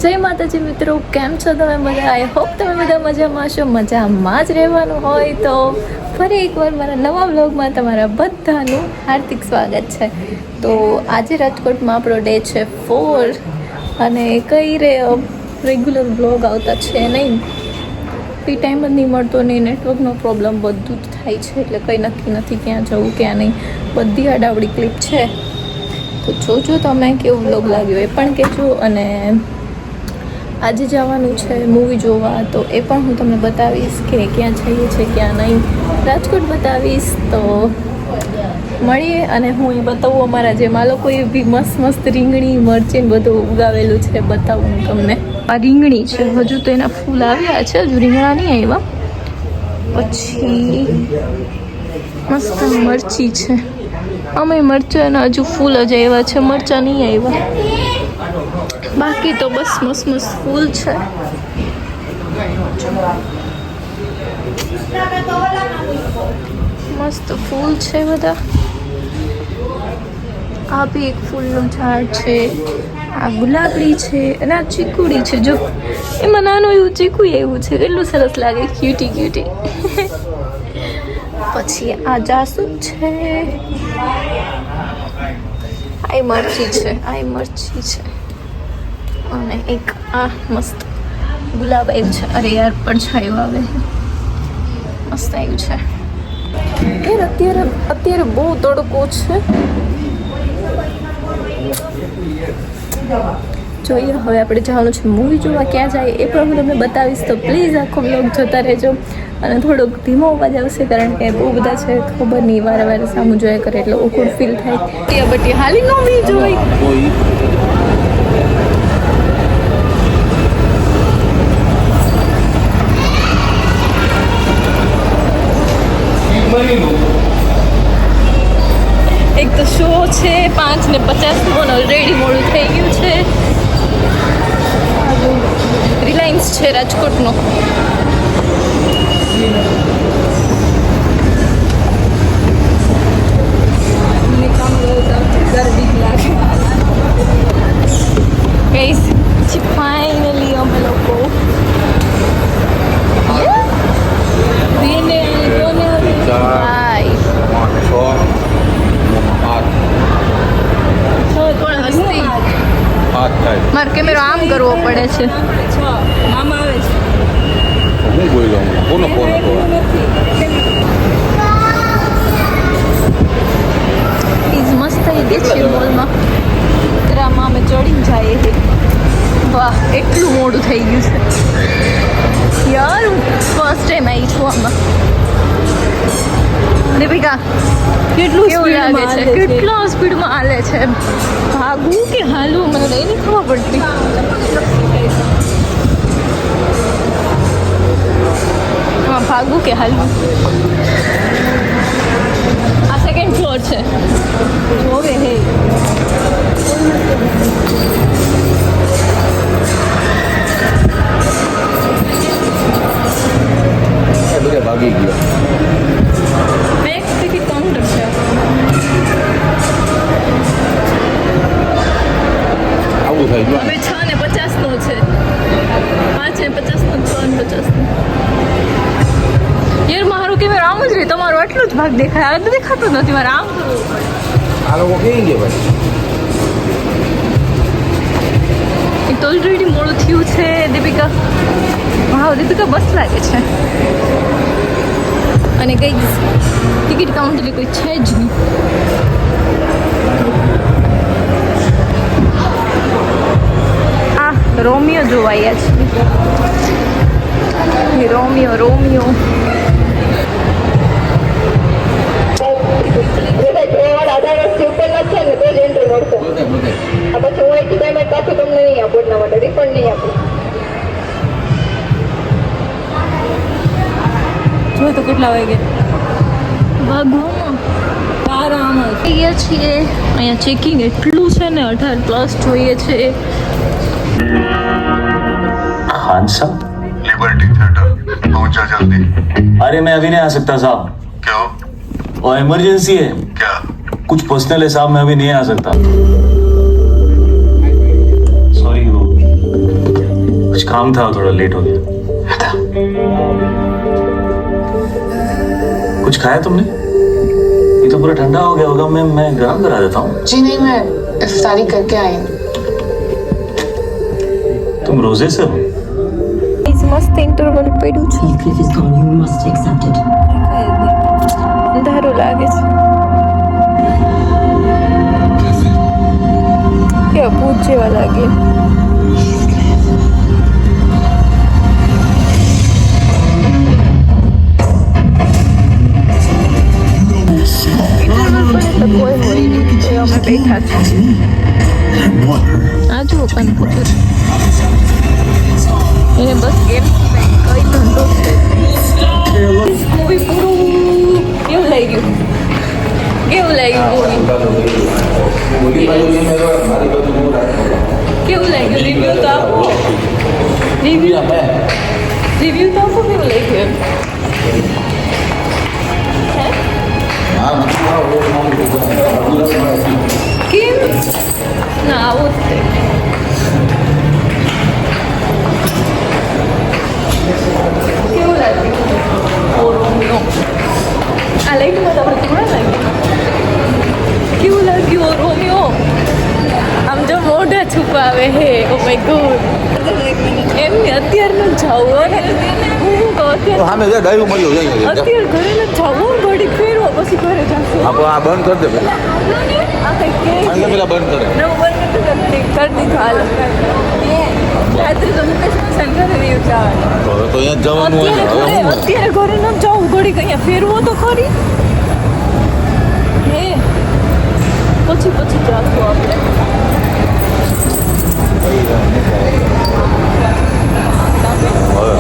જય માતાજી મિત્રો, કેમ છો તમે બધા? આઈ હોપ તમે બધા મજામાં છો. મજામાં જ રહેવાનું હોય તો ફરી એકવાર મારા નવા વ્લોગમાં તમારા બધાનું હાર્દિક સ્વાગત છે. તો આજે રાજકોટમાં આપણો ડે છે 4 અને કઈ રેગ્યુલર વ્લોગ આવતા છે નહીં. ફ્રી ટાઈમ જ નહીં મળતો, નહીં નેટવર્કનો પ્રોબ્લેમ, બધું જ થાય છે. એટલે કંઈ નક્કી નથી ક્યાં જવું ક્યાં નહીં. બધી આડાવડી ક્લિપ છે. તો જોજો તમે કેવો વ્લોગ લાગ્યો એ પણ કહેજો. અને આજે જવાનું છે મૂવી જોવા, તો એ પણ હું તમને બતાવીશ કે ક્યાં જઈએ છીએ ક્યાં નહીં. રાજકોટ બતાવીશ. તો મળીએ. અને હું એ બતાવું અમારા જે લોકોએ બી મસ્ત મસ્ત રીંગણી મરચીને બધું ઉગાવેલું છે, બતાવું હું તમને. આ રીંગણી છે, હજુ તો એના ફૂલ આવ્યા છે, હજુ રીંગણા નહીં આવ્યા. પછી મસ્ત મરચી છે, અમે મરચાંના હજુ ફૂલ જ આવ્યા છે, મરચાં નહીં આવ્યા. બાકી તો બસ મસ્ત મસ્ત ફૂલ છે. મસ્ત ફૂલ છે બધા. આ બી એક ફૂલનું ઝાડ છે, આ ગુલાબડી છે અને આ ચીકુડી છે. જો એમાં નાનું એવું ચીકુ એવું છે, કેટલું સરસ લાગે, ક્યુટી ક્યુટી. પછી આ જાસૂદ છે, આ મરચી છે, આ મરચી છે. અને એક આ મસ્ત ગુલાબ આવ્યું છે. અરે યાર પડછાયું આવે, મસ્ત આવ્યું છે યાર. અત્યારે બહુ તડકો છે. જોઈએ હવે આપણે જવાનું છે મૂવી જોવા. ક્યાં જાય એ પણ હું તમને બતાવીશ, તો પ્લીઝ આખો બ્લોગ જોતા રહેજો. અને થોડોક ધીમો અવાજ આવશે કારણ કે બહુ બધા છે, ખબર નહીં, વારે વારે સામું જોયા કરે એટલે ઓકવર્ડ ફીલ થાય. બટી હાલી નો બી જોઈ. એક તો શો છે 5:50 અને ઓલરેડી મોડું થઈ ગયું છે. રિલાયન્સ છે રાજકોટનો. ફાઇનલી અમે લોકો મારે કેમેરો આમ કરવો પડે છે. મામા આવે છે. હું બોલ્યો કોનો ફોન હતો? પ્લીઝ મસ્ત થઈ ગઈ છે મોલમાં. ત્રામાં અમે ચડીને જઈએ છીએ. વાહ, એટલું મોડું થઈ ગયું છે યાર. ફર્સ્ટ ટાઈમ આવી છું આમાં. દીપિકા, કેટલું લાગે છે, કેટલા સ્પીડમાં હાલે છે. ભાગવું કે હાલવું મને તો એની ખબર પડતી. હા, ભાગવું કે હાલવું. આ સેકન્ડ ફ્લોર છે. જોવે હે બધા ભાગી ગયો. એક ટિકિટ કાઉન્ટર છે. આવું થઈ ગયું. હવે 6:50 નો છે. 5:50 નો, 6:50 નો. યાર મારું કેમેરા આમ જ રહે, તમારું આટલું જ ભાગ દેખાય. આ દેખાતું નથી. મારે આમ કરવું પડે. આ લોકો કેવી ગયા ભાઈ? એક તો ઓલરેડી મોડું થયું છે. દીપિકા, વાહ દીપિકા બસ લાગે છે. અને કઈ ટિકિટ કાઉન્ટર કોઈ છે જ નહીં. આ રોમિયો જોવાયા છે. રોમિયો રોમિયો જો તો કેટલા વાગે ભાગવામાં છીએ. અહીંયા ચેકિંગ એટલું છે ને, 18+ જોઈએ છે. खान साहब, लिबर्टी थिएटर पहुंचा जल्दी. अरे मैं अभी नहीं आ सकता साहब. क्यों? और इमरजेंसी है. क्या? कुछ पर्सनल है साहब, मैं अभी नहीं आ सकता. सॉरी वो कुछ काम था थोड़ा लेट हो गया कुछ खाया तुमने ये तो पूरा ठंडा हो गया होगा मैं गर्म करा देता हूँ जी नहीं, मैं इफ्तारी करके आई हूँ। तुम रोजे से हो મસ્ત ઇન્ટરવલ પડ્યું છે Heathcliff is gone. You must accept it. અંધારું લાગે છે કેવા ભૂત જેવા લાગે તો કોઈ હોય નહીં તો અમે બેઠા છીએ આ જુઓ કન્ફ્યુઝ એને બસ ગેમ કઈ ધંધો છે મૂવી પૂરું કેવું લાગ્યું મૂવી કેવું લાગ્યું રિવ્યુ તો આપો રિવ્યુ તો આપો કેવું લાગ્યું કેમ ના આવું જ તે કેવું લાગ્યું ઓરોમિયો આ લાઈટમાં તો આપણે થોડા લાગ્યું કેવું લાગ્યું ઓરોમિયો આમ જો મોઢા છુપાવે હે ઓ માય ગોડ એમને અત્યારનું જવું ને હું કહું સામે જે ડાયરું મળ્યું છે અત્યારે ઘરે ન જવું ઘડી ફેરવો પછી ઘરે જશું આ બંધ કરી દે પેલા આ કંઈક કે પેલા બંધ કરે નવું બંધ કરી દીધું હાલ રાત્રે તો મુકેશ ઘરે રહ્યું જવાનું તો અહીંયા જવાનું હોય ને હવે હું અત્યારે ઘરે ન જવું ઘડી અહીંયા ફેરવો તો ખરી હે પછી જાશું આપણે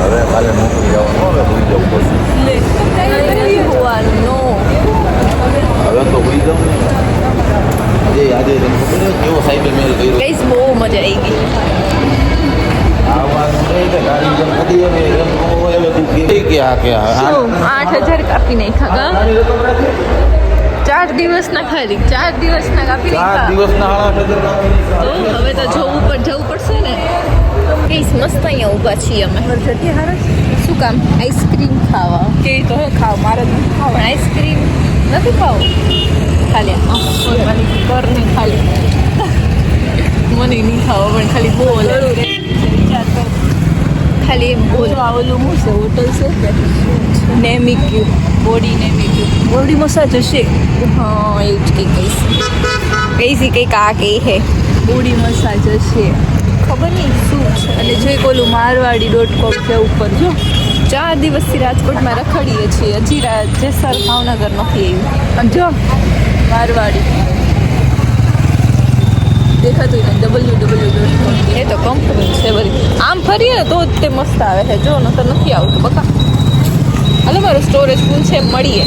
હવે કાલે નોકરી જવાનું હવે ભૂલી જવું પડશે હવે તો ભૂલી જાઉં ને આજે તને ખબર છે કેવો સાહેબે મેલ કર્યો ગઈસ બહુ મજા આવી ગઈ આ વાત છે કે ગાડી જેમ હતી એમ એમ હવે તું કે આ કે આ 8,000 કાપી નાખ્યા કા 4 દિવસના ખાલી 4 દિવસના કાપી 4 નાખ્યા દિવસના 8,000 તો હવે તો જવું પડશે ને ગઈસ મસ્ત અહીંયા ઊભા છીએ અમે શું કામ આઈસ્ક્રીમ ખાવા કે તો ખાવ મારે ખાવ આઈસ્ક્રીમ નથી ખાવ ખાલી ઘરની ખાલી મને નહીં ખાવા પણ ખાલી બોલ ખાલી એમ બોલ ઓલું શું છે હોટલ છે નેમિક્યુ બોડી મસાજ હશે હા એવું જ કંઈક કહીશ કંઈક આ કહે હે બોડી મસાજ હશે ખબર નહીં શું છે અને જે ઓલું marwadi.com છે ઉપર જો 4 દિવસથી રાજકોટમાં રખડીએ છીએ હજી જેસર ભાવનગર નથી આવ્યું અને જો મારવાડી દેખાતું ને www.com એ તો કંપની છે બધી આમ ફરીએ ને તો જ તે મસ્ત આવે છે જો ન તો નથી આવતું બકા હાલો મારું સ્ટોરેજ ફૂલ છે મળીએ